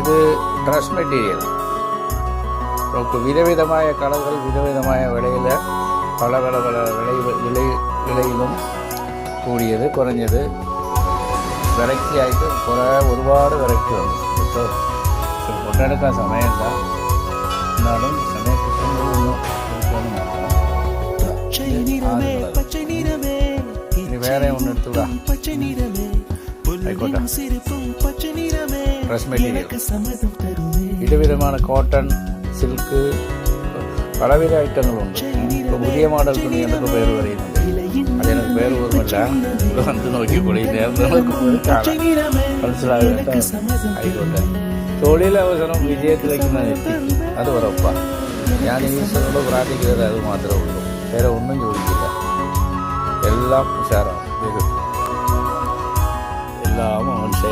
ഇത് dress material. നമുക്ക് വിധവിധമായ കളറുകൾ, വിധവിധമായ വിലയിൽ, പല വിലയിലും കൂടിയത് കുറഞ്ഞത് വെറൈറ്റി ആയിട്ട് ഒരുപാട് വെറൈറ്റി വന്നു. ഇപ്പോൾ കൊണ്ടെടുക്കാൻ സമയമില്ല, എന്നാലും സമയം കിട്ടുന്നതൊന്നും എടുക്കാനും നോക്കണം. ഇനി വേറെ ഒന്ന് എടുത്തുകൂടാ. ആയിക്കോട്ടെ. ഡ്രസ് മെറ്റീരിയൽ വിധവിധമാണ്. കോട്ടൺ, സിൽക്ക്, പലവിധ ഐറ്റങ്ങളുണ്ട്. ഇപ്പോൾ പുതിയ മോഡൽ തുണി എന്നൊക്കെ പേര് പറയുന്നുണ്ട്. അതിനൊക്കെ പേര് ഓർമ്മയില്ല. വന്ന് നോക്കിക്കോളി, നേരത്തെ മനസ്സിലാകും. ആയിക്കോട്ടെ. തൊഴിലവസരം വിജയത്തിലേക്ക് എത്തി, അത് ഉറപ്പാണ്. ഞാൻ ഈശ്വരനോട് പ്രാർത്ഥിക്കുന്നത് അത് മാത്രമേ ഉള്ളൂ. വേറെ ഒന്നും ചോദിക്കില്ല. എല്ലാം ഉഷാറാണ്. എല്ലാം മനുഷ്യ